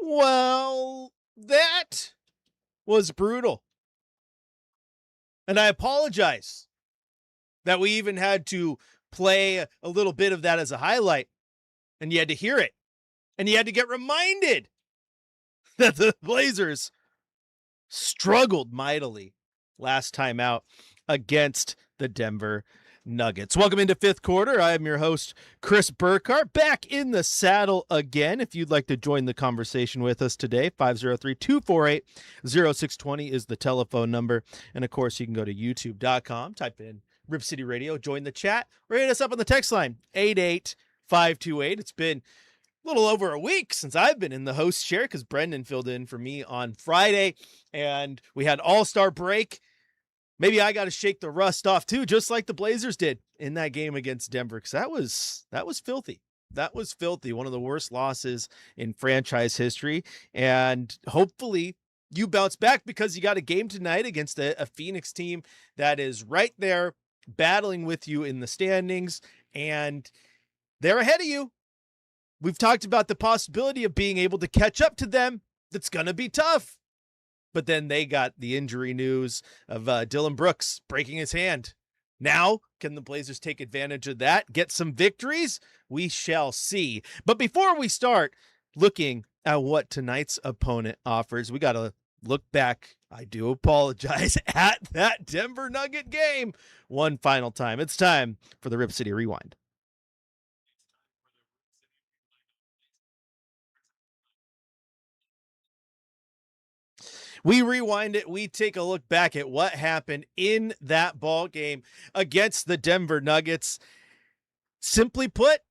Well, that was brutal. And I apologize that we even had to play a little bit of that as a highlight, and you had to hear it. And you had to get reminded that the Blazers struggled mightily last time out against the Denver Nuggets. Welcome into fifth quarter. I am your host, Chris Burkhardt, back in the saddle again. If you'd like to join the conversation with us today, 503-248-0620 is the telephone number. And of course, you can go to youtube.com, type in Rip City Radio, join the chat, or hit us up on the text line, 88528. It's been a little over a week since I've been in the host chair because Brendan filled in for me on Friday, and we had All-Star break. Maybe I got to shake the rust off too, just like the Blazers did in that game against Denver, because that was filthy. That was filthy. One of the worst losses in franchise history. And hopefully you bounce back, because you got a game tonight against a Phoenix team that is right there battling with you in the standings, and they're ahead of you. We've talked about the possibility of being able to catch up to them. That's going to be tough. But then they got the injury news of Dillon Brooks breaking his hand. Now, can the Blazers take advantage of that, get some victories? We shall see. But before we start looking at what tonight's opponent offers, we got to look back, I do apologize, at that Denver Nugget game one final time. It's time for the Rip City Rewind. We rewind it. We take a look back at what happened in that ball game against the Denver Nuggets. Simply put,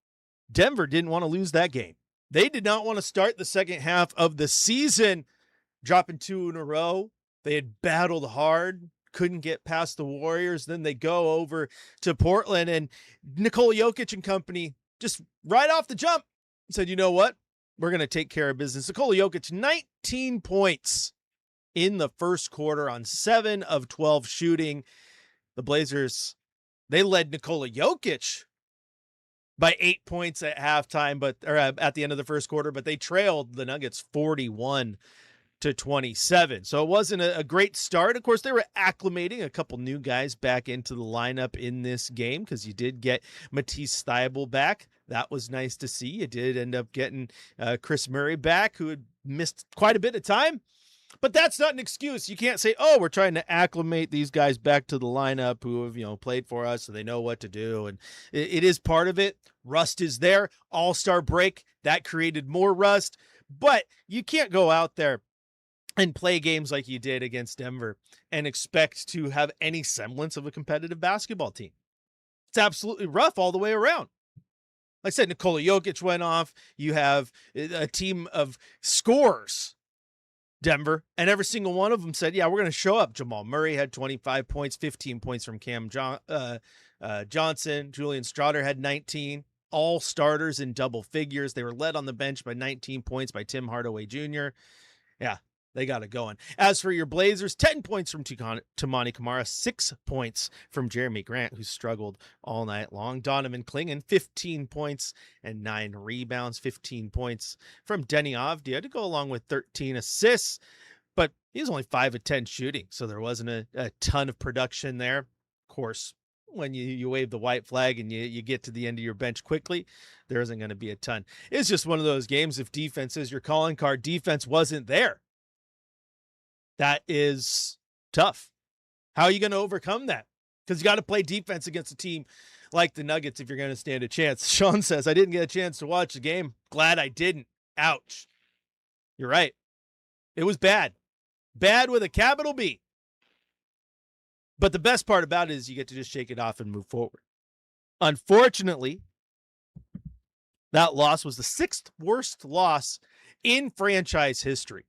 Denver didn't want to lose that game. They did not want to start the second half of the season dropping two in a row. They had battled hard, couldn't get past the Warriors. Then they go over to Portland, and Nikola Jokic and company just right off the jump said, you know what? We're going to take care of business. Nikola Jokic, 19 points in the first quarter on 7 of 12 shooting. The Blazers, they led Nikola Jokic by 8 points at halftime, or at the end of the first quarter, but they trailed the Nuggets 41-27. So it wasn't a great start. Of course, they were acclimating a couple new guys back into the lineup in this game, because you did get Matisse Thybulle back. That was nice to see. You did end up getting Chris Murray back, who had missed quite a bit of time. But that's not an excuse. You can't say, oh, we're trying to acclimate these guys back to the lineup who have, played for us, so they know what to do. And it is part of it. Rust is there. All-Star break, that created more rust. But you can't go out there and play games like you did against Denver and expect to have any semblance of a competitive basketball team. It's absolutely rough all the way around. Like I said, Nikola Jokic went off. You have a team of scorers, Denver, and every single one of them said, yeah, we're going to show up. Jamal Murray had 25 points, 15 points from Cam Johnson. Julian Strawder had 19. All starters in double figures. They were led on the bench by 19 points by Tim Hardaway Jr. Yeah, they got it going. As for your Blazers, 10 points from Tamani Kamara, 6 points from Jeremy Grant, who struggled all night long. Donovan Clingan, 15 points and 9 rebounds. 15 points from Denny Avdia to go along with 13 assists, but he was only 5 of 10 shooting, so there wasn't a ton of production there. Of course, when you wave the white flag and you get to the end of your bench quickly, there isn't going to be a ton. It's just one of those games. If defense is your calling card, defense wasn't there. That is tough. How are you going to overcome that? Because you got to play defense against a team like the Nuggets if you're going to stand a chance. Sean says, I didn't get a chance to watch the game. Glad I didn't. Ouch. You're right. It was bad. Bad with a capital B. But the best part about it is you get to just shake it off and move forward. Unfortunately, that loss was the 6th worst loss in franchise history.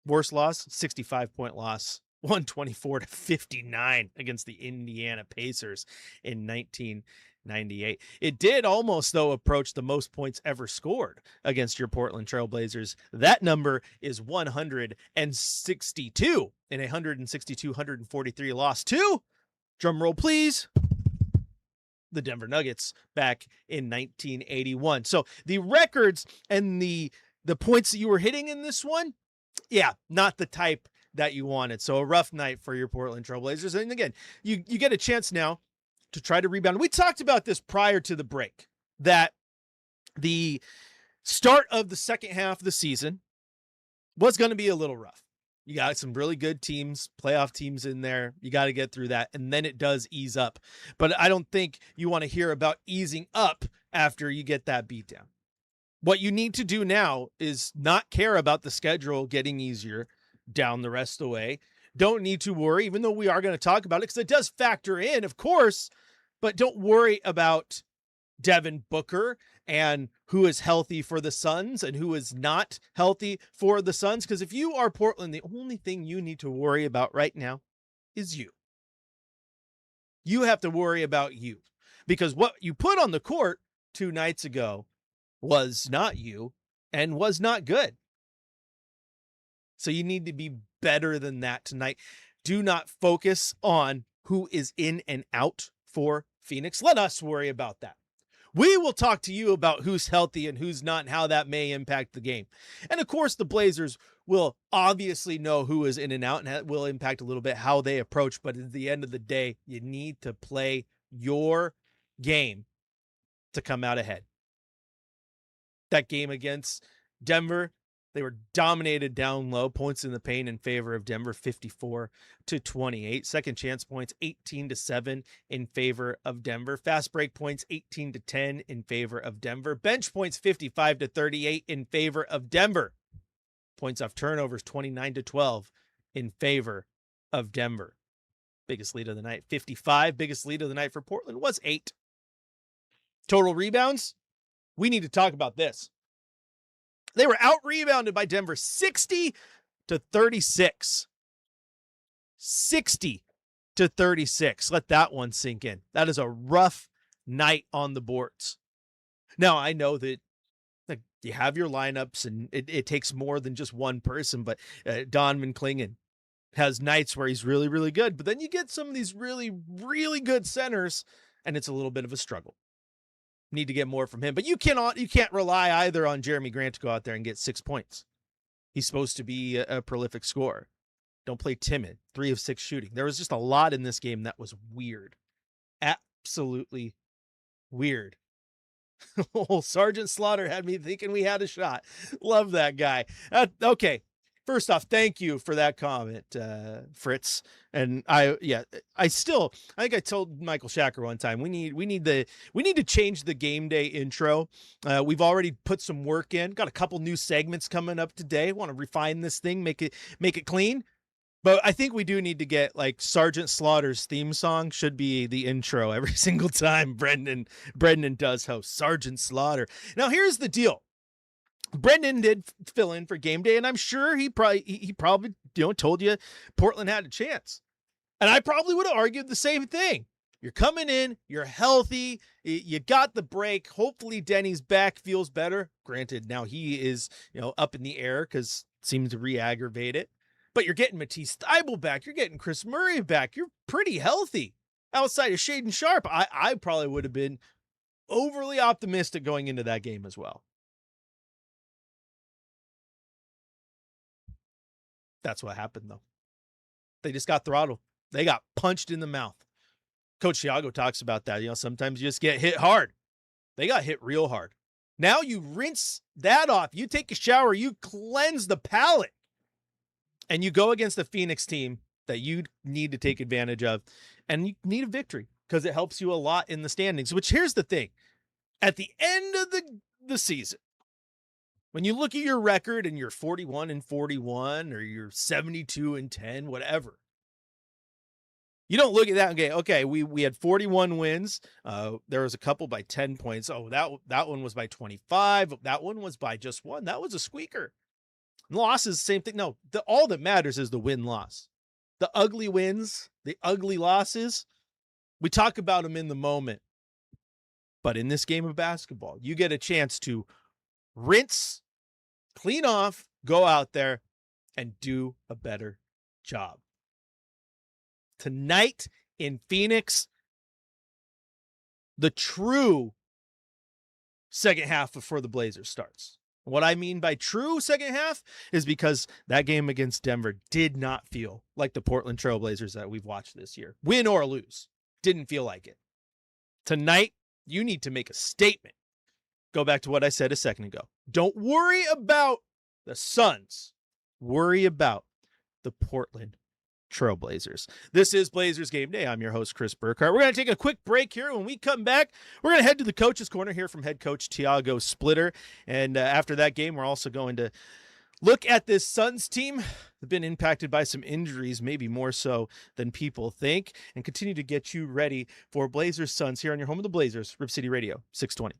Worst loss, 65-point loss, 124-59 against the Indiana Pacers in 1998. It did almost, though, approach the most points ever scored against your Portland Trail Blazers. That number is 162 in a 162-143 loss to, drum roll please, the Denver Nuggets back in 1981. So the records and the the points that you were hitting in this one, yeah, not the type that you wanted. So a rough night for your Portland Trailblazers. And again, you get a chance now to try to rebound. We talked about this prior to the break, that the start of the second half of the season was going to be a little rough. You got some really good teams, playoff teams in there. You got to get through that, and then it does ease up. But I don't think you want to hear about easing up after you get that beat down. What you need to do now is not care about the schedule getting easier down the rest of the way. Don't need to worry, even though we are going to talk about it, because it does factor in, of course, but don't worry about Devin Booker and who is healthy for the Suns and who is not healthy for the Suns. Because if you are Portland, the only thing you need to worry about right now is you. You have to worry about you, because what you put on the court 2 nights ago was not you and was not good. So you need to be better than that tonight. Do not focus on who is in and out for Phoenix. Let us worry about that. We will talk to you about who's healthy and who's not and how that may impact the game. And of course, the Blazers will obviously know who is in and out, and that will impact a little bit how they approach. But at the end of the day, you need to play your game to come out ahead. That game against Denver, they were dominated down low, points in the paint in favor of Denver, 54-28. Second chance points, 18-7 in favor of Denver. Fast break points, 18-10 in favor of Denver. Bench points, 55-38 in favor of Denver. Points off turnovers, 29-12 in favor of Denver. Biggest lead of the night, 55. Biggest lead of the night for Portland was 8. Total rebounds, we need to talk about this. They were out-rebounded by Denver 60-36. 60-36. Let that one sink in. That is a rough night on the boards. Now, I know that you have your lineups, and it takes more than just one person, but Don McClingan has nights where he's really, really good. But then you get some of these really, really good centers, and it's a little bit of a struggle. Need to get more from him, but you can't rely either on Jeremy Grant to go out there and get 6 points. He's supposed to be a prolific scorer. Don't play timid. 3 of 6 shooting. There was just a lot in this game that was weird. Absolutely weird. Oh, Sergeant Slaughter had me thinking we had a shot. Love that guy. Okay. First off, thank you for that comment, Fritz. And I think I told Michael Shacker one time, we need to change the game day intro. We've already put some work in, got a couple new segments coming up today. Want to refine this thing, make it clean. But I think we do need to get, like, Sergeant Slaughter's theme song should be the intro every single time Brendan does host. Sergeant Slaughter. Now here's the deal. Brendan did fill in for game day, and I'm sure he probably told you Portland had a chance. And I probably would have argued the same thing. You're coming in, you're healthy, you got the break. Hopefully Denny's back, feels better. Granted, now he is, up in the air because it seems to re-aggravate it. But you're getting Matisse Thybulle back, you're getting Chris Murray back. You're pretty healthy. Outside of Shaedon Sharpe, I probably would have been overly optimistic going into that game as well. That's what happened, though. They just got throttled. They got punched in the mouth. Coach Thiago talks about that. Sometimes you just get hit hard. They got hit real hard. Now you rinse that off. You take a shower. You cleanse the palate. And you go against the Phoenix team that you need to take advantage of. And you need a victory because it helps you a lot in the standings. Which, here's the thing. At the end of the season, when you look at your record and you're 41-41 or you're 72-10, whatever, you don't look at that and go, okay, we had 41 wins. There was a couple by 10 points. Oh, that one was by 25. That one was by just 1. That was a squeaker. Losses, same thing. No, all that matters is the win-loss. The ugly wins, the ugly losses, we talk about them in the moment. But in this game of basketball, you get a chance to rinse, clean off, go out there, and do a better job. Tonight in Phoenix, the true second half for the Blazers starts. What I mean by true second half is because that game against Denver did not feel like the Portland Trailblazers that we've watched this year. Win or lose, didn't feel like it. Tonight, you need to make a statement. Go back to what I said a second ago. Don't worry about the Suns. Worry about the Portland Trailblazers. This is Blazers Game Day. I'm your host, Chris Burkhardt. We're going to take a quick break here. When we come back, we're going to head to the coach's corner here from head coach Tiago Splitter. And after that game, we're also going to look at this Suns team. They've been impacted by some injuries, maybe more so than people think, and continue to get you ready for Blazers Suns here on your home of the Blazers, Rip City Radio, 620.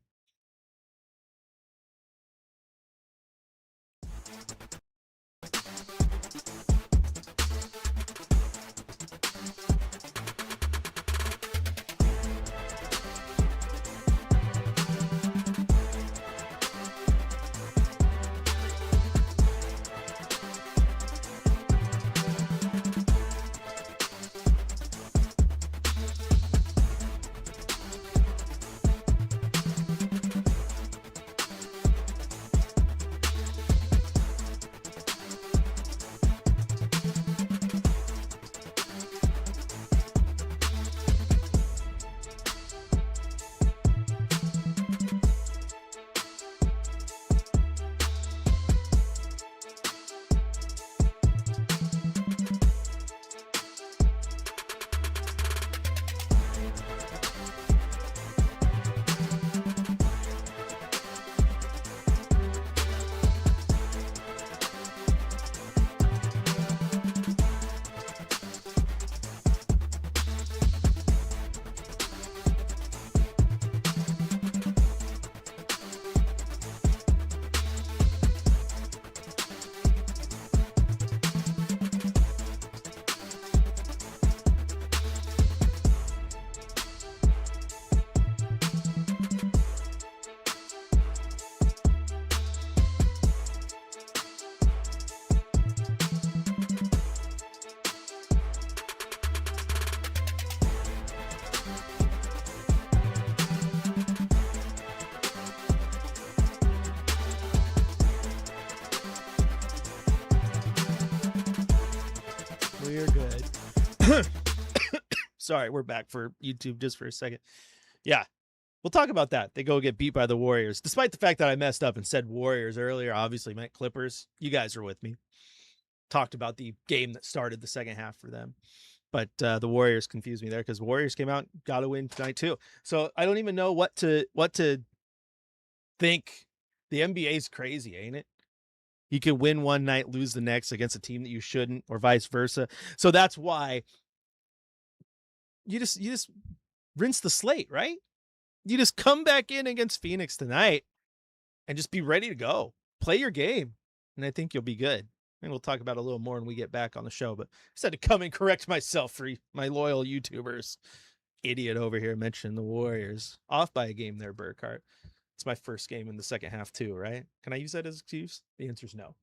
We're good. Sorry, we're back for YouTube just for a second. Yeah, we'll talk about that. They go get beat by the Warriors. Despite the fact that I messed up and said Warriors earlier, obviously meant Clippers. You guys are with me. Talked about the game that started the second half for them. But the Warriors confused me there because the Warriors came out and got a win tonight too. So I don't even know what to think. The NBA is crazy, ain't it? You could win one night, lose the next against a team that you shouldn't, or vice versa. So that's why you just rinse the slate, right? You just come back in against Phoenix tonight and just be ready to go. Play your game, and I think you'll be good. And we'll talk about it a little more when we get back on the show. But I just had to come and correct myself for my loyal YouTubers. Idiot over here mentioned the Warriors. Off by a game there, Burkhardt. It's my first game in the second half too, right? Can I use that as an excuse? The answer is no.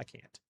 I can't.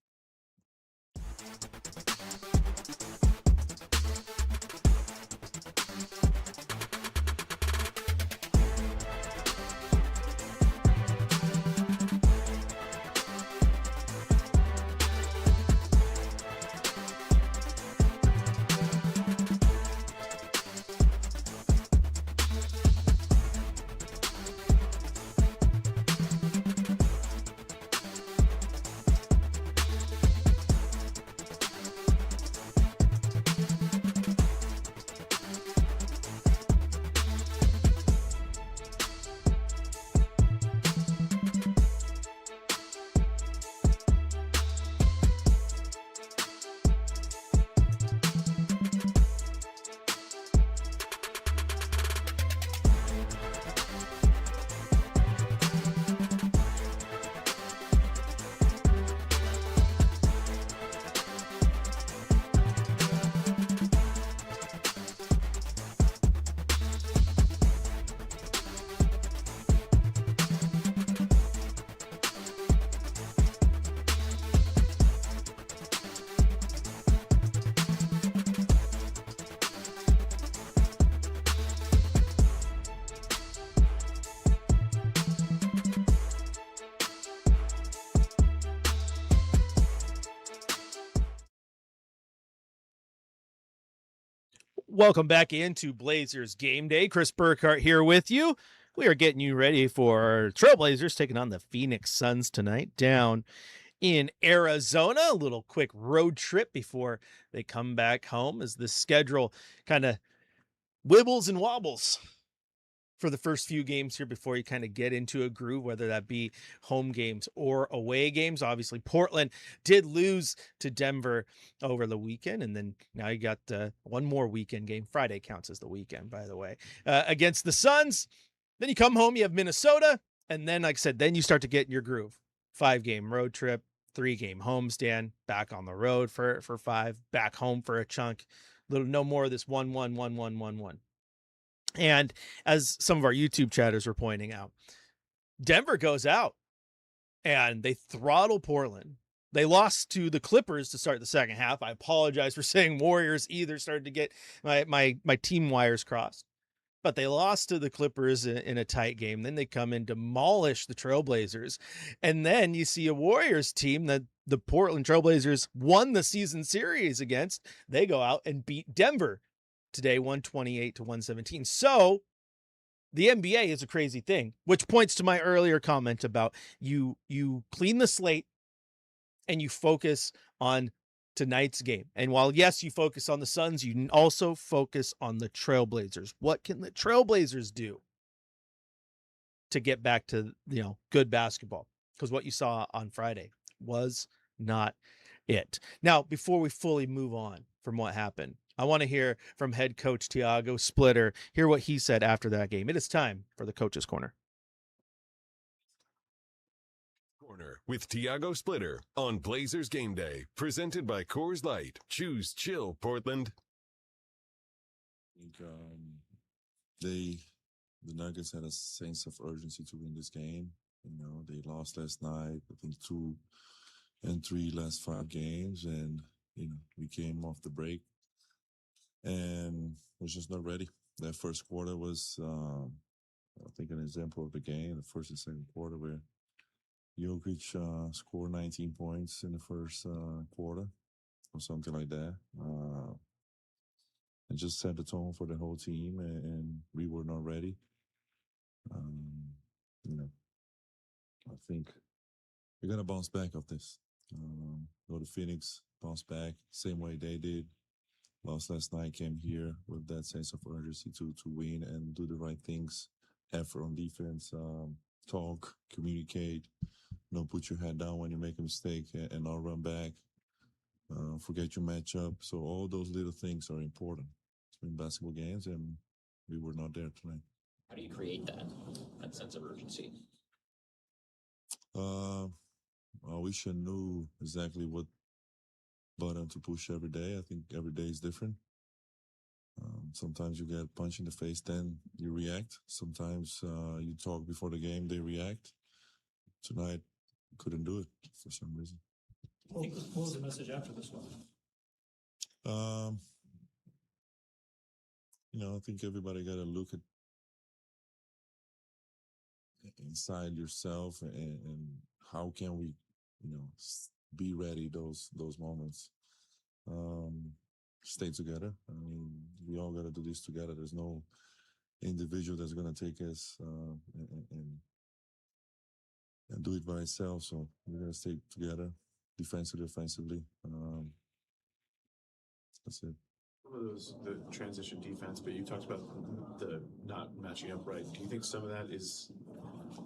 Welcome back into Blazers Game Day. Chris Burkhardt here with you. We are getting you ready for Trailblazers taking on the Phoenix Suns tonight down in Arizona. A little quick road trip before they come back home as the schedule kind of wibbles and wobbles for the first few games here before you kind of get into a groove, whether that be home games or away games. Obviously, Portland did lose to Denver over the weekend, and then now you got one more weekend game. Friday counts as the weekend, by the way, against the Suns. Then you come home, you have Minnesota, and then, like I said, then you start to get in your groove. 5-game road trip, 3-game homestand, back on the road for 5, back home for a chunk. Little no more of this 1-1. And as some of our YouTube chatters were pointing out, Denver goes out and they throttle Portland. They lost to the Clippers to start the second half. I apologize for saying Warriors either. Started to get my team wires crossed. But they lost to the Clippers in a tight game. Then they come and demolish the Trailblazers. And then you see a Warriors team that the Portland Trailblazers won the season series against. They go out and beat Denver today, 128-117. So the NBA is a crazy thing, which points to my earlier comment about you clean the slate and you focus on tonight's game. And while, yes, you focus on the Suns, you also focus on the Trailblazers. What can the Trailblazers do to get back to, good basketball? Because what you saw on Friday was not it. Now, before we fully move on from what happened, I want to hear from head coach Tiago Splitter, hear what he said after that game. It is time for the Coach's Corner. With Tiago Splitter on Blazers Game Day, presented by Coors Light. Choose chill, Portland. I think the Nuggets had a sense of urgency to win this game. They lost last night, I think 2 and 3 last 5 games, and we came off the break and was just not ready. That first quarter was, I think, an example of the game. The first and second quarter where Jokic scored 19 points in the first quarter or something like that. And just set the tone for the whole team, and we were not ready. I think we're going to bounce back off this. Go to Phoenix, bounce back, same way they did. Lost last night, came here with that sense of urgency to win and do the right things. Effort on defense, talk, communicate. Put your head down when you make a mistake and not run back. Forget your matchup. So all those little things are important in basketball games, and we were not there tonight. How do you create that sense of urgency? I wish I knew exactly what button to push every day. I think every day is different. Sometimes you get punched in the face, then you react. Sometimes you talk before the game, they react. Tonight, couldn't do it for some reason. What was the message after this one? I think everybody got to look at inside yourself and how can we, be ready those moments. Stay together. I mean, we all got to do this together. There's no individual that's going to take us and do it by itself. So we're going to stay together, defensively, offensively. That's it. Some of those, the transition defense, but you talked about the not matching up right. Do you think some of that is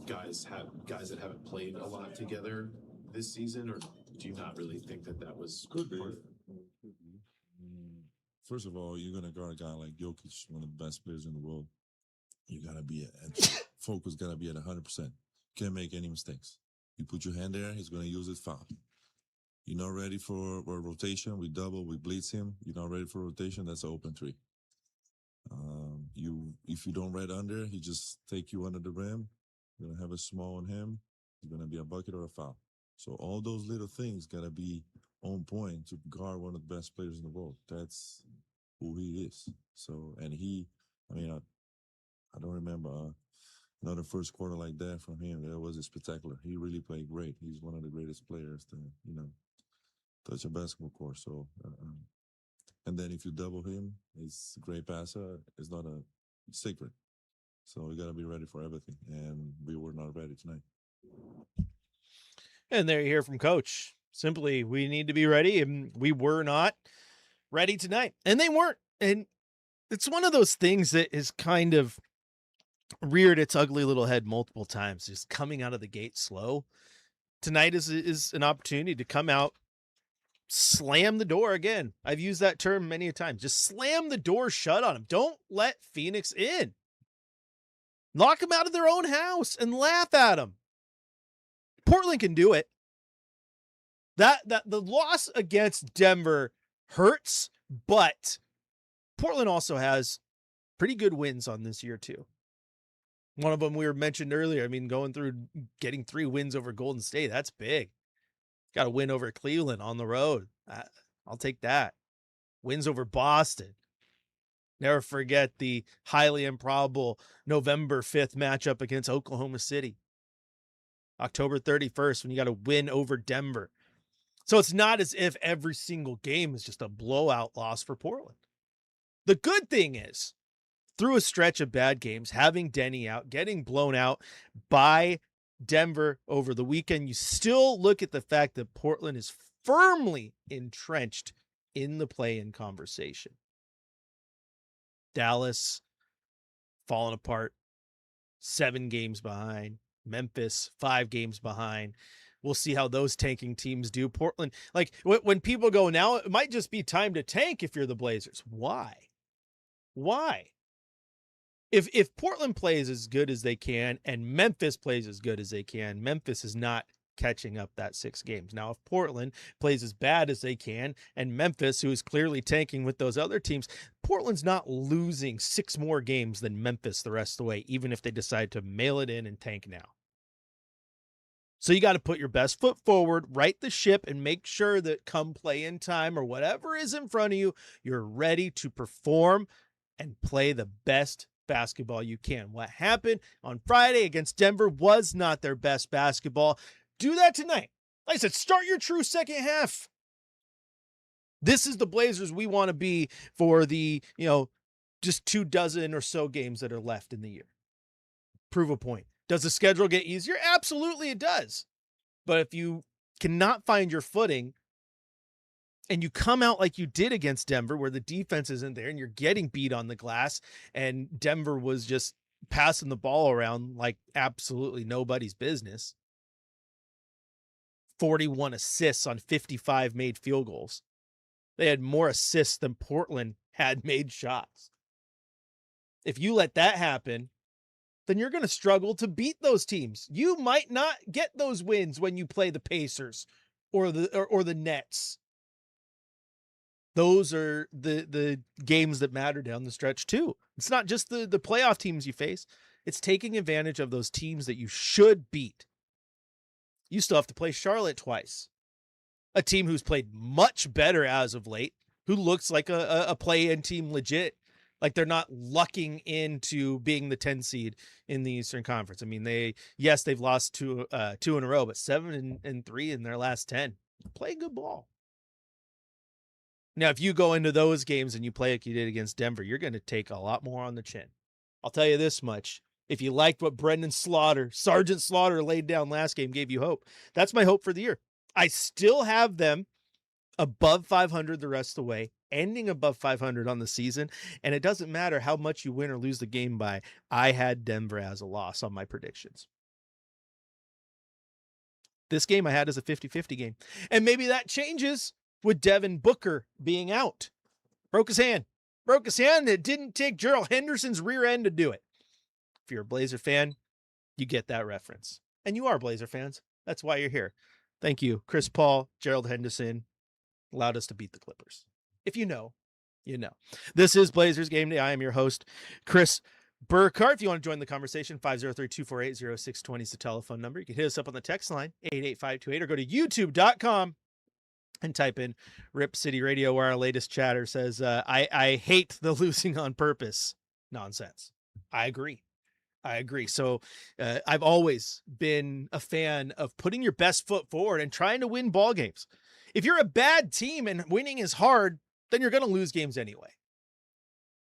guys that haven't played a lot together this season, or do you not really think that was could be? First of all, you're gonna guard a guy like Jokic, one of the best players in the world. You gotta be focus. Gotta be at 100%. Can't make any mistakes. You put your hand there, he's gonna use it, foul. You're not ready for a rotation. We double, we blitz him. You're not ready for rotation. That's an open 3. If you don't right under, he just take you under the rim. You're gonna have a small on him. It's gonna be a bucket or a foul. So all those little things gotta be on point to guard one of the best players in the world. That's who he is. So, and I don't remember another first quarter like that from him. That was spectacular. He really played great. He's one of the greatest players to, touch a basketball court. So And then if you double him, he's a great passer. It's not a secret. So we got to be ready for everything. And we were not ready tonight. And there you hear from Coach. Simply, we need to be ready, and we were not ready tonight. And they weren't. And it's one of those things that is kind of reared its ugly little head multiple times, just coming out of the gate slow. Tonight is an opportunity to come out, slam the door again. I've used that term many a time. Just slam the door shut on them. Don't let Phoenix in. Knock them out of their own house and laugh at them. Portland can do it. That the loss against Denver hurts, but Portland also has pretty good wins on this year too. One of them we were mentioned earlier. I mean, going through getting 3 wins over Golden State, that's big. Got a win over Cleveland on the road. I'll take that. Wins over Boston. Never forget the highly improbable November 5th matchup against Oklahoma City. October 31st, when you got a win over Denver. So it's not as if every single game is just a blowout loss for Portland. The good thing is, through a stretch of bad games, having Denny out, getting blown out by Denver over the weekend, you still look at the fact that Portland is firmly entrenched in the play-in conversation. Dallas falling apart, 7 games behind. Memphis 5 games behind. We'll see how those tanking teams do. Portland, like when people go, now it might just be time to tank if you're the Blazers. Why? If Portland plays as good as they can and Memphis plays as good as they can, Memphis is not catching up that 6 games. Now, if Portland plays as bad as they can and Memphis, who is clearly tanking with those other teams, Portland's not losing 6 more games than Memphis the rest of the way, even if they decide to mail it in and tank now. So you got to put your best foot forward, right the ship, and make sure that come play-in time or whatever is in front of you, you're ready to perform and play the best basketball you can. What happened on Friday against Denver was not their best basketball. Do that tonight. Like I said, start your true second half. This is the Blazers we want to be for the, just 2 dozen or so games that are left in the year. Prove a point. Does the schedule get easier? Absolutely it does. But if you cannot find your footing and you come out like you did against Denver, where the defense isn't there and you're getting beat on the glass, and Denver was just passing the ball around like absolutely nobody's business. 41 assists on 55 made field goals. They had more assists than Portland had made shots. If you let that happen, then you're going to struggle to beat those teams. You might not get those wins when you play the Pacers or the Nets. Those are the games that matter down the stretch too. It's not just the playoff teams you face. It's taking advantage of those teams that you should beat. You still have to play Charlotte twice. A team who's played much better as of late, who looks like a play-in team legit. Like they're not lucking into being the 10 seed in the Eastern Conference. I mean, they've lost 2 in a row, but 7-3 in their last 10. Play good ball. Now, if you go into those games and you play like you did against Denver, you're going to take a lot more on the chin. I'll tell you this much. If you liked what Sergeant Slaughter laid down last game, gave you hope. That's my hope for the year. I still have them above 500 the rest of the way, ending above 500 on the season. And it doesn't matter how much you win or lose the game by. I had Denver as a loss on my predictions. This game I had as a 50-50 game. And maybe that changes with Devin Booker being out. Broke his hand. It didn't take Gerald Henderson's rear end to do it. If you're a Blazer fan, you get that reference. And you are Blazer fans. That's why you're here. Thank you, Chris Paul, Gerald Henderson, allowed us to beat the Clippers. If you know, you know. This is Blazers Game Day. I am your host, Chris Burkhardt. If you want to join the conversation, 503-248-0620 is the telephone number. You can hit us up on the text line, 88528, or go to youtube.com and type in Rip City Radio, where our latest chatter says, I hate the losing on purpose nonsense. I agree. So I've always been a fan of putting your best foot forward and trying to win ball games. If you're a bad team and winning is hard, then you're going to lose games anyway.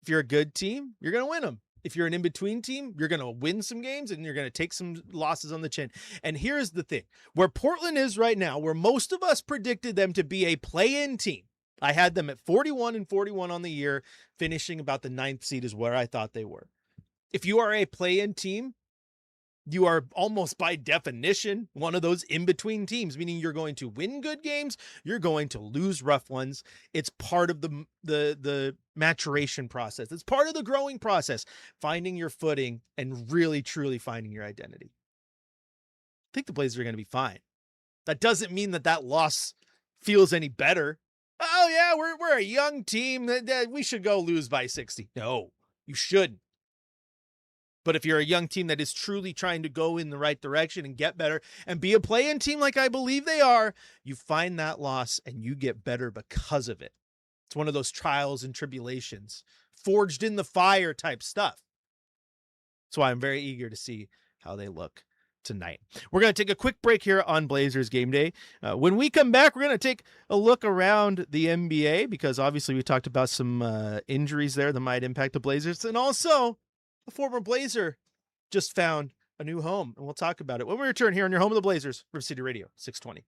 If you're a good team, you're going to win them. If you're an in-between team, you're going to win some games and you're going to take some losses on the chin. And here's the thing. Where Portland is right now, where most of us predicted them to be a play-in team, I had them at 41-41 on the year, finishing about the 9th seed is where I thought they were. If you are a play-in team, you are almost by definition one of those in-between teams, meaning you're going to win good games, you're going to lose rough ones. It's part of the maturation process. It's part of the growing process, finding your footing and really, truly finding your identity. I think the Blazers are going to be fine. That doesn't mean that loss feels any better. Oh yeah, we're a young team that we should go lose by 60. No, you shouldn't. But if you're a young team that is truly trying to go in the right direction and get better and be a play-in team like I believe they are, you find that loss and you get better because of it. It's one of those trials and tribulations, forged in the fire type stuff. That's why I'm very eager to see how they look tonight. We're going to take a quick break here on Blazers Game Day. When we come back, we're going to take a look around the NBA because obviously we talked about some injuries there that might impact the Blazers, and also a former Blazer just found a new home, and we'll talk about it when we return here on your home of the Blazers, River City Radio 620.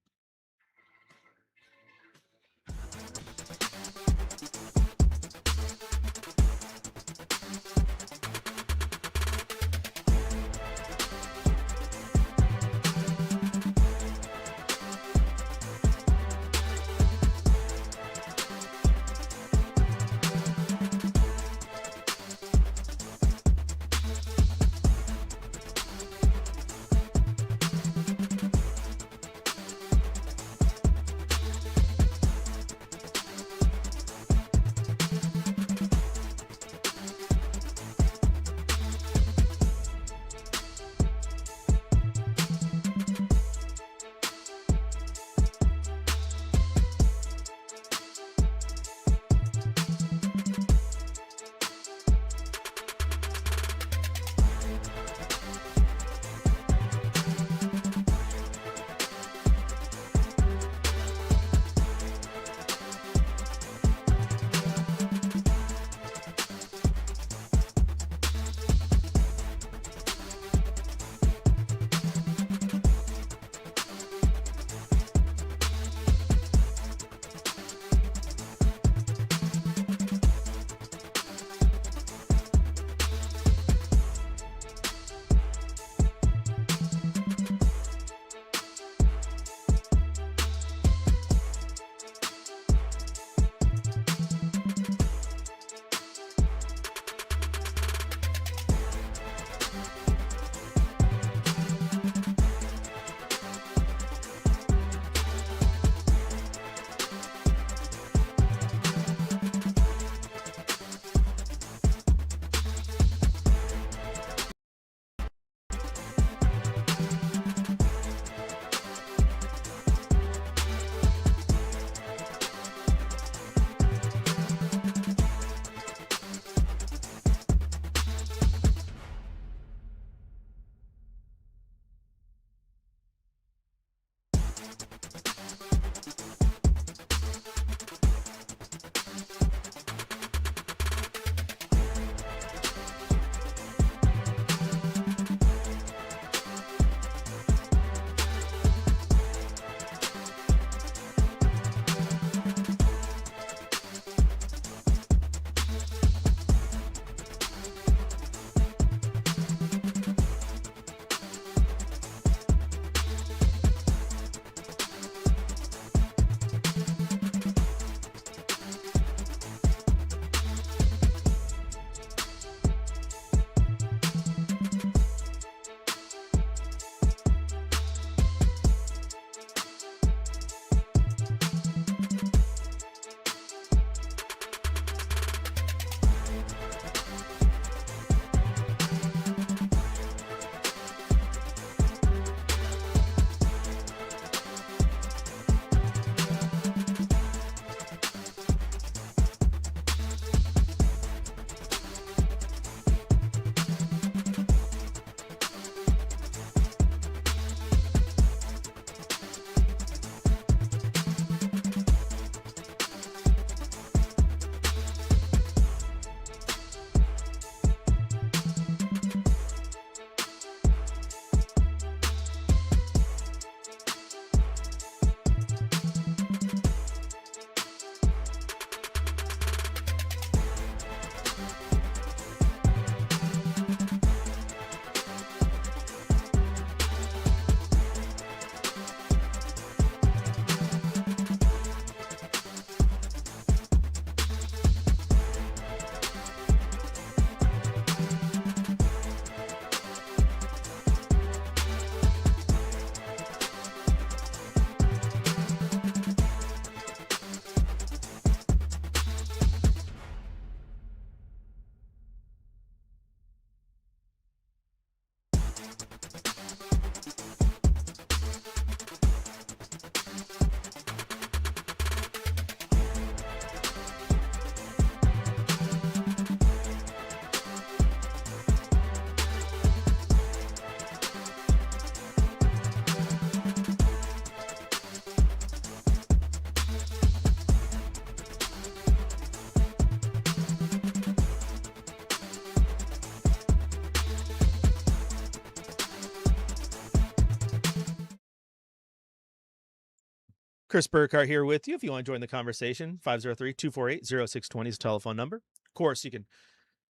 Chris Burkhardt here with you. If you want to join the conversation, 503-248-0620 is the telephone number. Of course, you can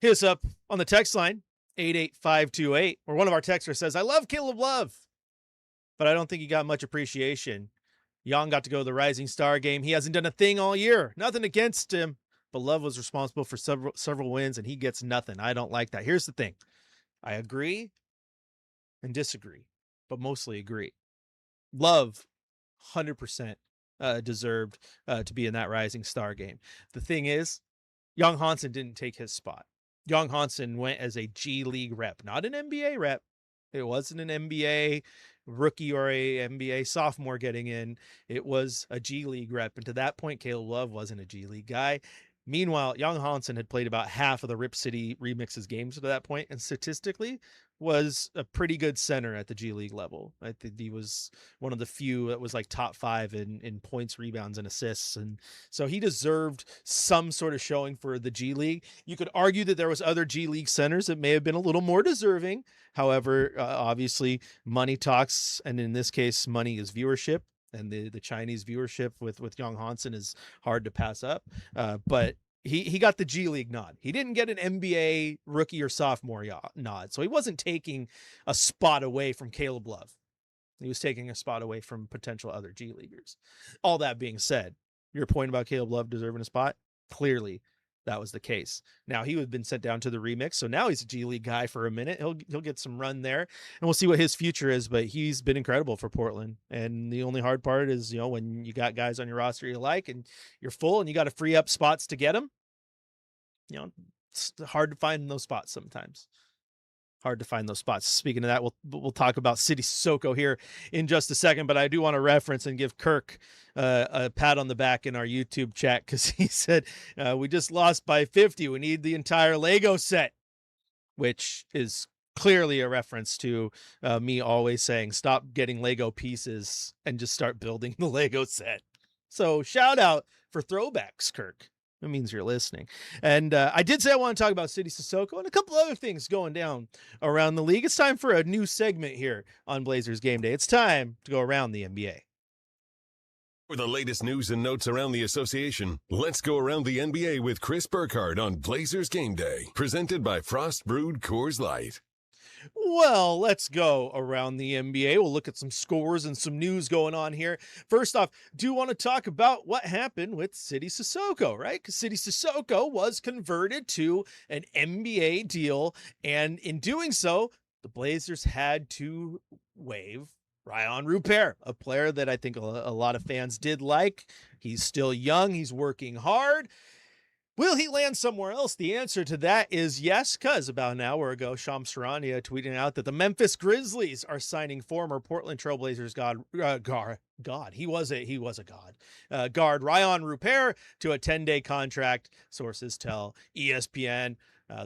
hit us up on the text line, 88528, where one of our texters says, I love Caleb Love, but I don't think he got much appreciation. Young got to go to the Rising Star game. He hasn't done a thing all year. Nothing against him, but Love was responsible for several wins, and he gets nothing. I don't like that. Here's the thing. I agree and disagree, but mostly agree. Love 100% deserved to be in that Rising Star game. The thing is, Young Hansen didn't take his spot. Young Hansen went as a G League rep, not an NBA rep. It wasn't an NBA rookie or a NBA sophomore getting in. It was a G League rep. And to that point, Caleb Love wasn't a G League guy. Meanwhile, Young Hansen had played about half of the Rip City Remixes games to that point, and statistically was a pretty good center at the G League level. I think he was one of the few that was like top 5 in points, rebounds, and assists. And so he deserved some sort of showing for the G League. You could argue that there was other G League centers that may have been a little more deserving. However, obviously money talks. And in this case, money is viewership. And the Chinese viewership with Young Hansen is hard to pass up. But he got the G League nod. He didn't get an NBA rookie or sophomore nod. So he wasn't taking a spot away from Caleb Love. He was taking a spot away from potential other G Leaguers. All that being said, your point about Caleb Love deserving a spot, clearly that was the case. Now he had been sent down to the remix, so now he's a G League guy for a minute. He'll get some run there, and we'll see what his future is. But he's been incredible for Portland. And the only hard part is, when you got guys on your roster you like, and you're full, and you got to free up spots to get them. It's hard to find those spots sometimes. Hard to find those spots. Speaking of that, we'll talk about City Sissoko here in just a second, but I do want to reference and give Kirk a pat on the back in our YouTube chat, because he said, we just lost by 50. We need the entire Lego set, which is clearly a reference to me always saying, stop getting Lego pieces and just start building the Lego set. So shout out for throwbacks, Kirk. It means you're listening. And I did say I want to talk about City Sissoko and a couple other things going down around the league. It's time for a new segment here on Blazers Game Day. It's time to go around the NBA. For the latest news and notes around the association, let's go around the NBA with Chris Burkhardt on Blazers Game Day, presented by Frost Brewed Coors Light. Well, let's go around the NBA. We'll look at some scores and some news going on here. First off, do want to talk about what happened with City Sissoko, right? Because City Sissoko was converted to an NBA deal, and in doing so, the Blazers had to waive Rayan Rupert, a player that I think a lot of fans did like. He's still young. He's working hard. Will he land somewhere else? The answer to that is yes, because about an hour ago, Shams Charania tweeting out that the Memphis Grizzlies are signing former Portland Trailblazers guard Rayan Rupert to a 10-day contract. Sources tell ESPN.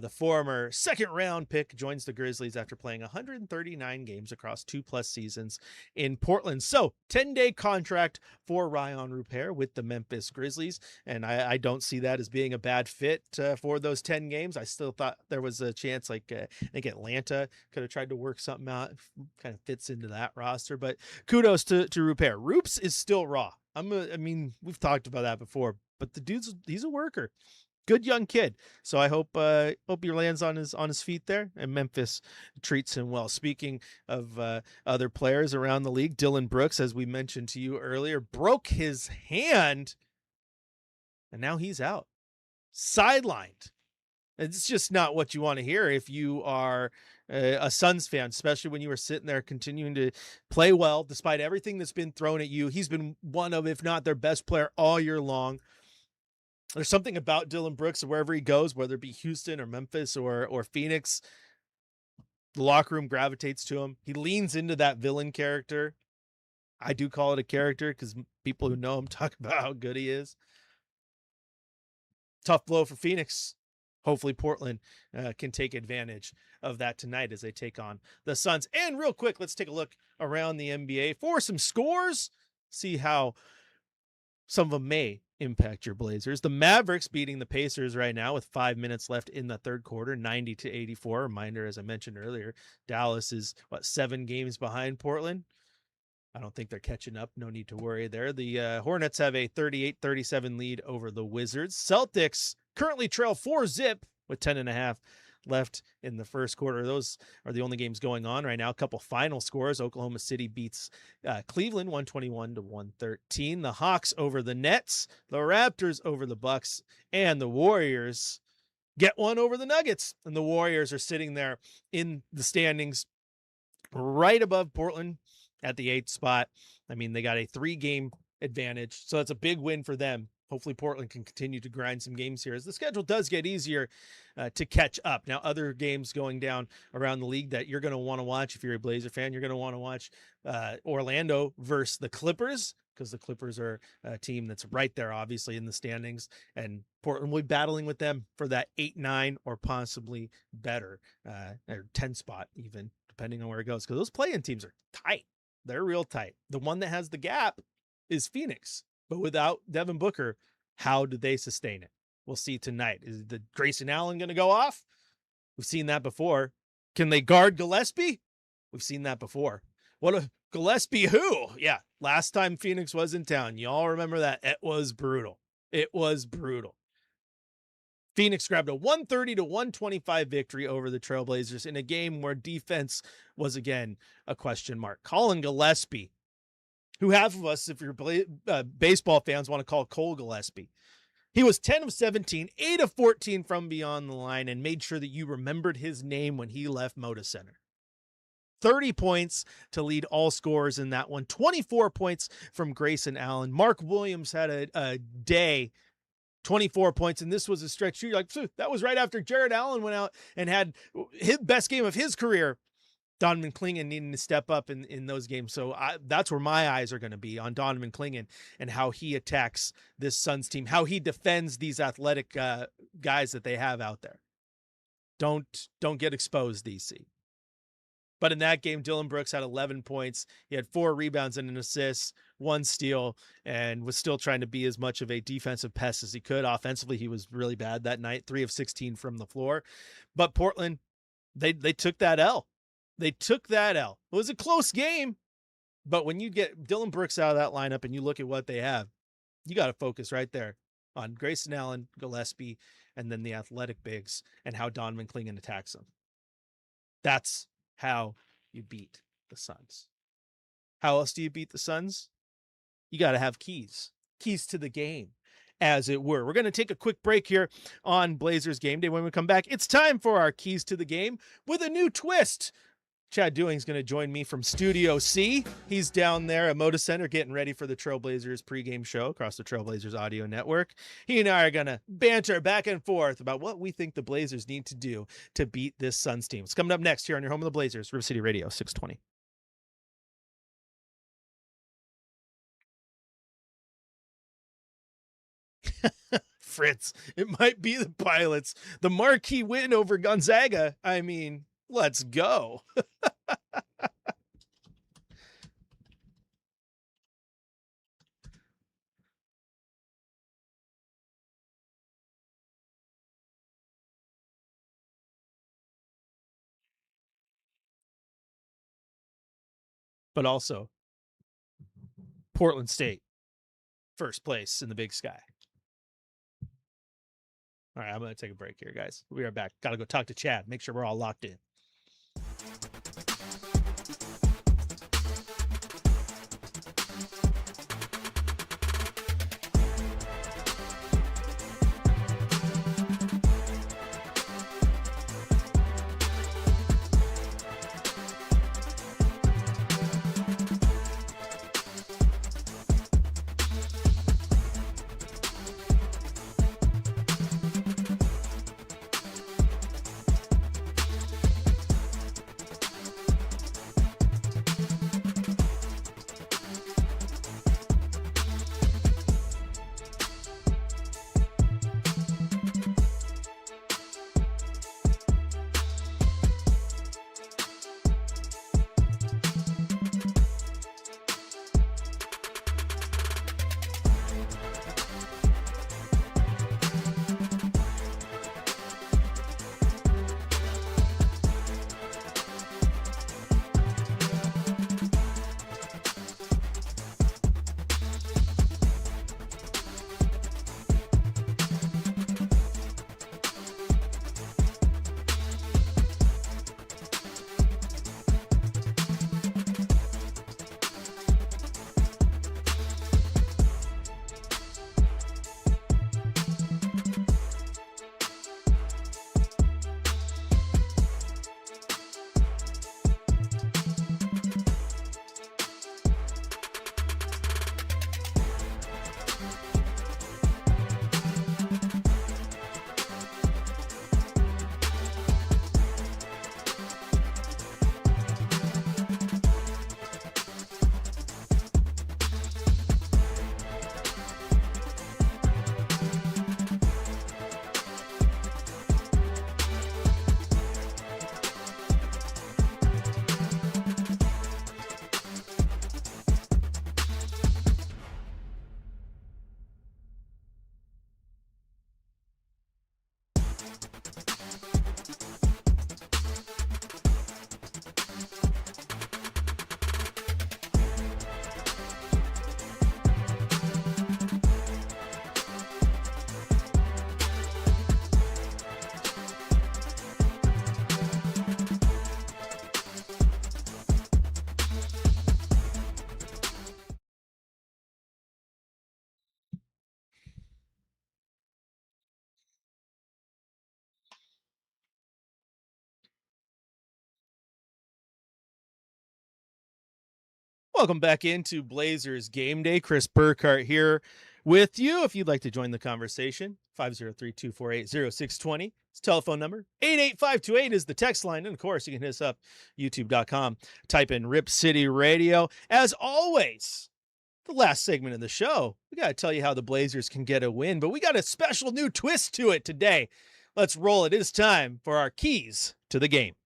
The former second-round pick joins the Grizzlies after playing 139 games across 2+ seasons in Portland. So, 10-day contract for Rayan Rupert with the Memphis Grizzlies, and I don't see that as being a bad fit for those 10 games. I still thought there was a chance, I think Atlanta could have tried to work something out. Kind of fits into that roster, but kudos to Rupert. Roops is still raw. We've talked about that before, but he's a worker. Good young kid. So I hope he lands on his feet there, and Memphis treats him well. Speaking of other players around the league, Dylan Brooks, as we mentioned to you earlier, broke his hand, and now he's out, sidelined. It's just not what you want to hear if you are a Suns fan, especially when you were sitting there continuing to play well despite everything that's been thrown at you. He's been one of, if not their best player all year long. There's something about Dylan Brooks wherever he goes, whether it be Houston or Memphis or Phoenix, the locker room gravitates to him. He leans into that villain character. I do call it a character because people who know him talk about how good he is. Tough blow for Phoenix. Hopefully Portland can take advantage of that tonight as they take on the Suns. And real quick, let's take a look around the NBA for some scores. See how some of them may impact your Blazers. The Mavericks beating the Pacers right now with 5 minutes left in the third quarter, 90-84. Reminder, as I mentioned earlier, Dallas is 7 games behind Portland. I don't think they're catching up. No need to worry there. The Hornets have a 38-37 lead over the Wizards. Celtics currently trail 4-0 with 10.5 left in the first quarter. Those are the only games going on right now. A couple final scores. Oklahoma City beats Cleveland 121-113. The Hawks over the Nets. The Raptors over the Bucks. And the Warriors get one over the Nuggets. And the Warriors are sitting there in the standings right above Portland at the 8th spot. I mean, they got a 3-game advantage, so that's a big win for them. Hopefully Portland can continue to grind some games here as the schedule does get easier to catch up. Now, other games going down around the league that you're going to want to watch if you're a Blazer fan, you're going to want to watch Orlando versus the Clippers, because the Clippers are a team that's right there, obviously, in the standings, and Portland will be battling with them for that 8-9 or possibly better, or 10 spot even, depending on where it goes, because those play-in teams are tight. They're real tight. The one that has the gap is Phoenix, but without Devin Booker, how do they sustain it? We'll see tonight. Is the Grayson Allen going to go off? We've seen that before. Can they guard Gillespie? We've seen that before. What a Gillespie who? Yeah, last time Phoenix was in town. Y'all remember that? It was brutal. It was brutal. Phoenix grabbed a 130-125 victory over the Trailblazers in a game where defense was, again, a question mark. Colin Gillespie, who half of us, if you're baseball fans, want to call Cole Gillespie. He was 10 of 17, 8 of 14 from beyond the line, and made sure that you remembered his name when he left Moda Center. 30 points to lead all scorers in that one. 24 points from Grayson Allen. Mark Williams had a day, 24 points, and this was a stretch. You're like, that was right after Jared Allen went out and had his best game of his career. Donovan Clingan needing to step up in those games. So that's where my eyes are going to be, on Donovan Clingan and how he attacks this Suns team, how he defends these athletic guys that they have out there. Don't get exposed, DC. But in that game, Dylan Brooks had 11 points. He had 4 rebounds and an assist, 1 steal, and was still trying to be as much of a defensive pest as he could. Offensively, he was really bad that night, 3 of 16 from the floor. But Portland, they took that L. They took that L. It was a close game, but when you get Dylan Brooks out of that lineup and you look at what they have, you got to focus right there on Grayson Allen, Gillespie, and then the athletic bigs and how Donovan Clingan attacks them. That's how you beat the Suns. How else do you beat the Suns? You got to have keys to the game, as it were. We're going to take a quick break here on Blazers Game Day. When we come back, it's time for our keys to the game with a new twist. Chad Dewing's going to join me from Studio C. He's down there at Moda Center getting ready for the Trailblazers pregame show across the Trailblazers audio network. He and I are going to banter back and forth about what we think the Blazers need to do to beat this Suns team. It's coming up next here on your home of the Blazers, River City Radio 620. Fritz, it might be the Pilots. The marquee win over Gonzaga. I mean, let's go. But also, Portland State, first place in the Big Sky. All right, I'm going to take a break here, guys. We are back. Got to go talk to Chad. Make sure we're all locked in. Welcome back into Blazers Game Day. Chris Burkhardt here with you. If you'd like to join the conversation, 503-248-0620. It's telephone number. 88528 is the text line. And of course, you can hit us up, youtube.com. Type in Rip City Radio. As always, the last segment of the show, we got to tell you how the Blazers can get a win, but we got a special new twist to it today. Let's roll it. It is time for our keys to the game.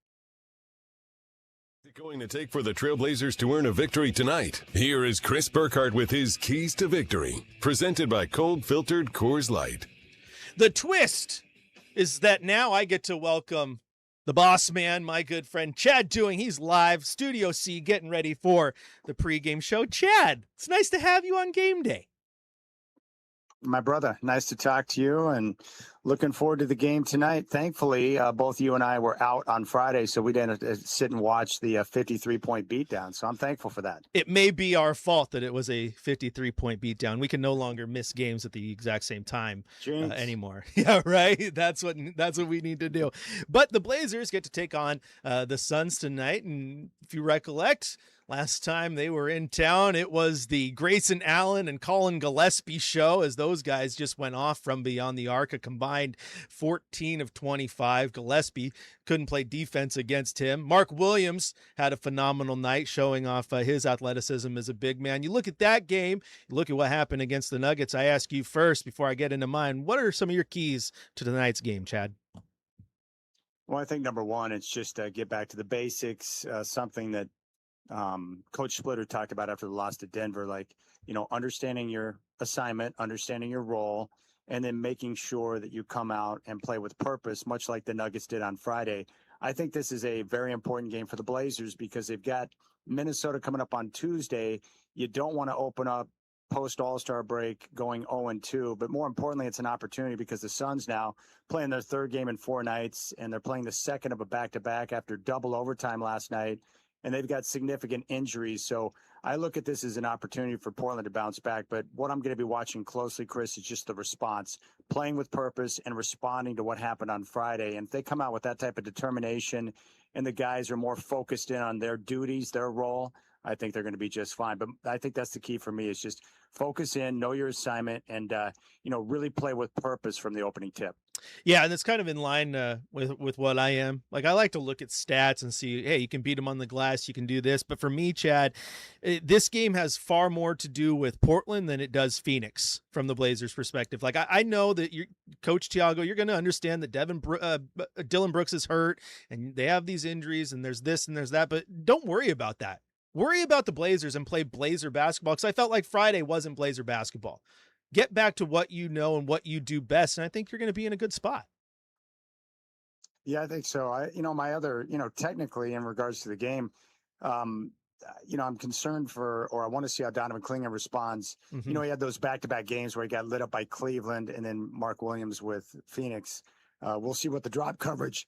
What's it going to take for the Trailblazers to earn a victory tonight? Here is Chris Burkhardt with his keys to victory, presented by Cold Filtered Coors Light. The twist is that now I get to welcome the boss man, my good friend Chad Doing. He's live, Studio C, getting ready for the pregame show. Chad, it's nice to have you on Game Day. My brother, nice to talk to you, and looking forward to the game tonight. Thankfully, both you and I were out on Friday, so we didn't sit and watch the 53-point beatdown, so I'm thankful for that. It may be our fault that it was a 53-point beatdown. We can no longer miss games at the exact same time anymore. Yeah, right? That's what we need to do. But the Blazers get to take on the Suns tonight, and if you recollect, last time they were in town, it was the Grayson Allen and Colin Gillespie show, as those guys just went off from beyond the arc, a combined 14 of 25. Gillespie couldn't play defense against him. Mark Williams had a phenomenal night, showing off his athleticism as a big man. You look at that game, you look at what happened against the Nuggets. I ask you first, before I get into mine, what are some of your keys to tonight's game, Chad? Well, I think number one, it's just get back to the basics, something that Coach Splitter talked about after the loss to Denver, like, understanding your assignment, understanding your role, and then making sure that you come out and play with purpose, much like the Nuggets did on Friday. I think this is a very important game for the Blazers because they've got Minnesota coming up on Tuesday. You don't want to open up post All-Star break going 0-2, but more importantly, it's an opportunity because the Suns now playing their third game in 4 nights, and they're playing the second of a back-to-back after double overtime last night. And they've got significant injuries. So I look at this as an opportunity for Portland to bounce back. But what I'm going to be watching closely, Chris, is just the response, playing with purpose and responding to what happened on Friday. And if they come out with that type of determination and the guys are more focused in on their duties, their role, I think they're going to be just fine. But I think that's the key for me, is just focus in, know your assignment, and, really play with purpose from the opening tip. Yeah, and it's kind of in line with what I am. Like, I like to look at stats and see, hey, you can beat them on the glass, you can do this. But for me, Chad, this game has far more to do with Portland than it does Phoenix from the Blazers' perspective. Like, I know that Coach Thiago, you're going to understand that Dylan Brooks is hurt, and they have these injuries, and there's this and there's that. But don't worry about that. Worry about the Blazers and play Blazer basketball, because I felt like Friday wasn't Blazer basketball. Get back to what you know and what you do best, and I think you're going to be in a good spot. Yeah, I think so. My other, technically in regards to the game, I'm concerned or I want to see how Donovan Clingan responds. Mm-hmm. He had those back-to-back games where he got lit up by Cleveland and then Mark Williams with Phoenix. We'll see what the drop coverage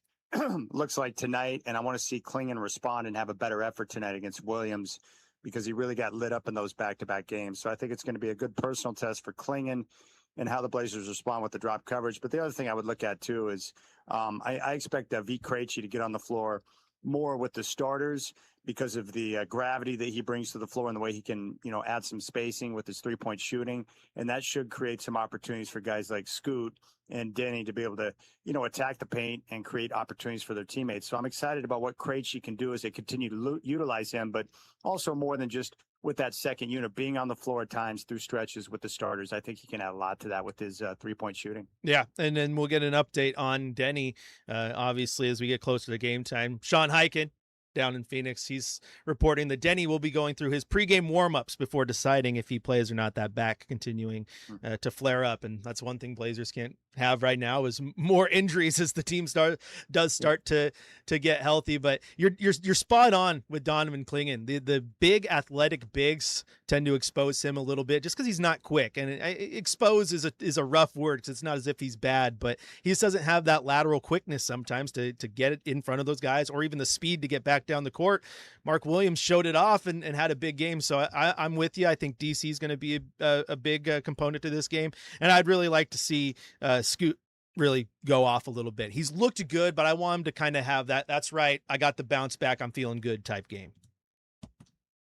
looks like tonight, and I want to see Clingan respond and have a better effort tonight against Williams, because he really got lit up in those back-to-back games. So I think it's going to be a good personal test for Clingan and how the Blazers respond with the drop coverage. But the other thing I would look at, too, is I expect Vit Krejci to get on the floor more with the starters because of the gravity that he brings to the floor and the way he can, add some spacing with his three-point shooting. And that should create some opportunities for guys like Scoot and Denny to be able to, attack the paint and create opportunities for their teammates. So I'm excited about what Krejci can do as they continue to utilize him, but also more than just with that second unit being on the floor at times through stretches with the starters. I think he can add a lot to that with his three-point shooting. Yeah, and then we'll get an update on Denny, obviously, as we get closer to game time. Sean Hyken down in Phoenix, he's reporting that Denny will be going through his pregame warm-ups before deciding if he plays or not. That back continuing to flare up, and that's one thing Blazers can't have right now, is more injuries as the team does start to get healthy. But you're spot on with Donovan Clingan. The big athletic bigs tend to expose him a little bit just because he's not quick, and expose is a rough word because it's not as if he's bad, but he just doesn't have that lateral quickness sometimes to get it in front of those guys, or even the speed to get back down the court. Mark Williams showed it off and had a big game. So I'm with you. I think DC is going to be a big component to this game. And I'd really like to see Scoot really go off a little bit. He's looked good, but I want him to kind of have that, that's right, I got the bounce back, I'm feeling good type game.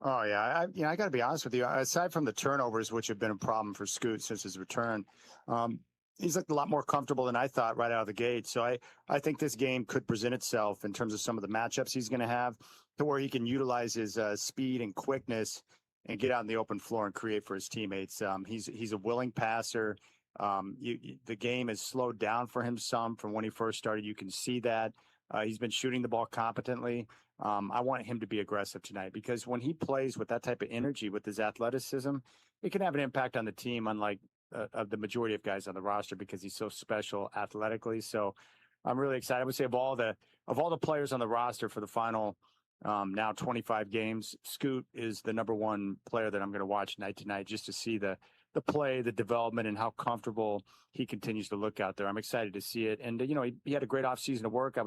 Oh yeah, I got to be honest with you. Aside from the turnovers, which have been a problem for Scoot since his return, um, he's looked a lot more comfortable than I thought right out of the gate. So I think this game could present itself in terms of some of the matchups he's going to have, to where he can utilize his speed and quickness and get out in the open floor and create for his teammates. He's a willing passer. The game has slowed down for him some from when he first started. You can see that. He's been shooting the ball competently. I want him to be aggressive tonight, because when he plays with that type of energy, with his athleticism, it can have an impact on the team, unlike of the majority of guys on the roster, because he's so special athletically. So I'm really excited. I would say of all the players on the roster for the final now 25 games, Scoot is the number one player that I'm going to watch night to night, just to see the play, the development, and how comfortable he continues to look out there. I'm excited to see it. And, he had a great offseason of work.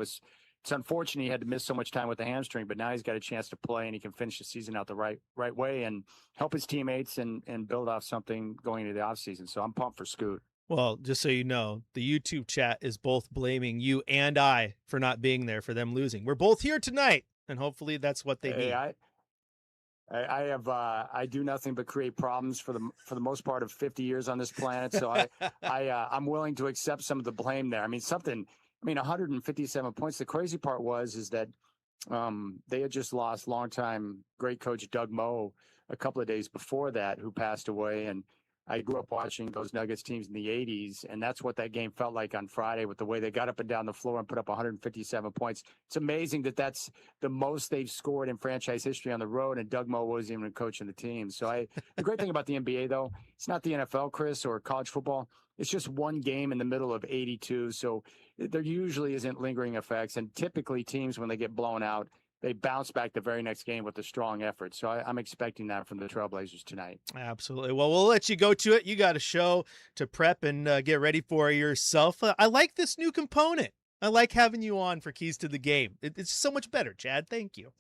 It's unfortunate he had to miss so much time with the hamstring, but now he's got a chance to play, and he can finish the season out the right way and help his teammates and build off something going into the offseason. So I'm pumped for Scoot. Well, just so you know, the YouTube chat is both blaming you and I for not being there, for them losing. We're both here tonight, and hopefully that's what they need. I do nothing but create problems for the most part of 50 years on this planet. So I'm willing to accept some of the blame there. 157 points. The crazy part is that they had just lost longtime great coach Doug Moe a couple of days before that, who passed away. And I grew up watching those Nuggets teams in the 80s, and that's what that game felt like on Friday, with the way they got up and down the floor and put up 157 points. It's amazing that that's the most they've scored in franchise history on the road, and Doug Moe wasn't even coaching the team. So the great thing about the NBA, though, it's not the NFL, Chris, or college football. It's just one game in the middle of 82, so there usually isn't lingering effects. And typically teams, when they get blown out, they bounce back the very next game with a strong effort. So I'm expecting that from the Trailblazers tonight. Absolutely. Well, we'll let you go to it. You got a show to prep and get ready for yourself. I like this new component. I like having you on for Keys to the Game. It's so much better, Chad. Thank you.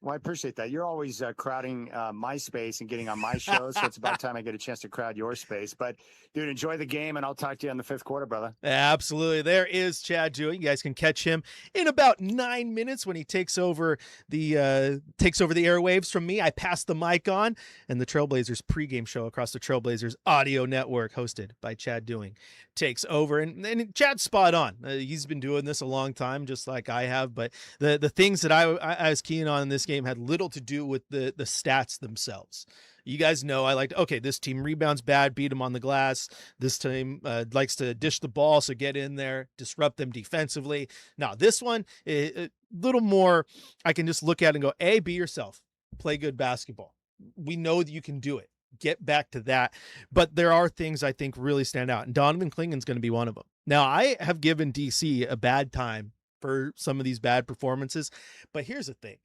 Well, I appreciate that. You're always crowding my space and getting on my show, so it's about time I get a chance to crowd your space. But, dude, enjoy the game, and I'll talk to you in the fifth quarter, brother. Absolutely. There is Chad Dewey. You guys can catch him in about 9 minutes when he takes over the airwaves from me. I pass the mic on, and the Trailblazers pregame show across the Trailblazers audio network, hosted by Chad Dewey, takes over. And Chad's spot on. He's been doing this a long time, just like I have. But the things that I was keen on in this game had little to do with the stats themselves. You guys know this team rebounds bad, beat them on the glass. This team likes to dish the ball, so get in there, disrupt them defensively. Now, this one, a little more, I can just look at it and go, A, be yourself. Play good basketball. We know that you can do it. Get back to that. But there are things I think really stand out, and Donovan Clingan's going to be one of them. Now, I have given DC a bad time for some of these bad performances, but here's the thing.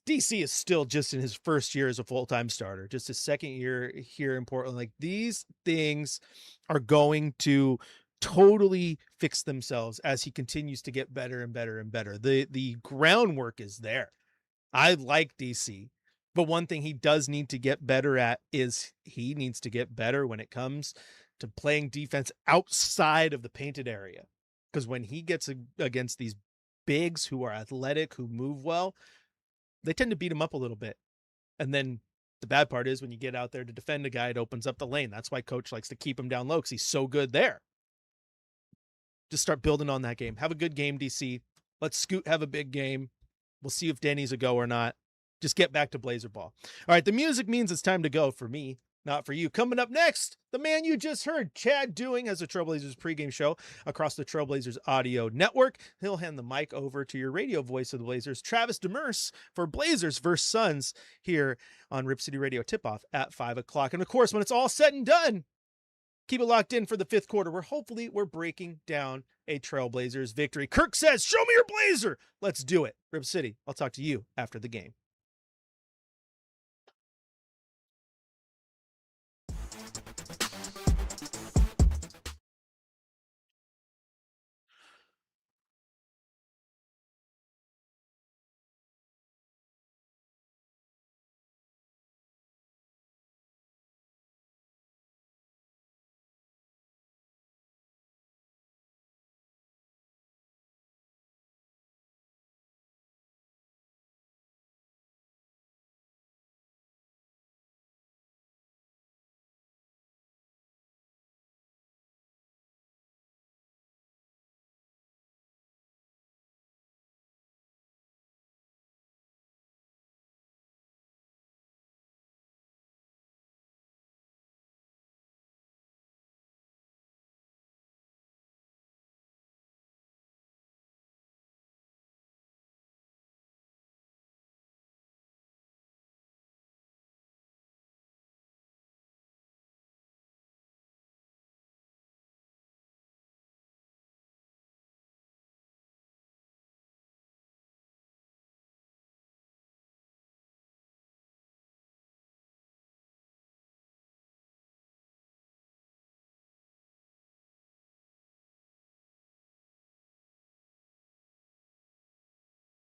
DC is still just in his first year as a full-time starter, just his second year here in Portland. Like, these things are going to totally fix themselves as he continues to get better and better and better. The groundwork is there. I like DC, but one thing he does need to get better at is he needs to get better when it comes to playing defense outside of the painted area. Because when he gets against these bigs who are athletic, who move well, they tend to beat him up a little bit. And then the bad part is when you get out there to defend a guy, it opens up the lane. That's why coach likes to keep him down low, because he's so good there. Just start building on that game. Have a good game, DC. Let Scoot have a big game. We'll see if Danny's a go or not. Just get back to Blazer ball. All right, the music means it's time to go for me, not for you. Coming up next, the man you just heard, Chad Dewey, has a Trailblazers pregame show across the Trailblazers audio network. He'll hand the mic over to your radio voice of the Blazers, Travis Demers, for Blazers versus Suns here on Rip City Radio tip-off at 5 o'clock. And, of course, when it's all said and done, keep it locked in for the fifth quarter, where hopefully we're breaking down a Trailblazers victory. Kirk says, show me your Blazer. Let's do it. Rip City, I'll talk to you after the game.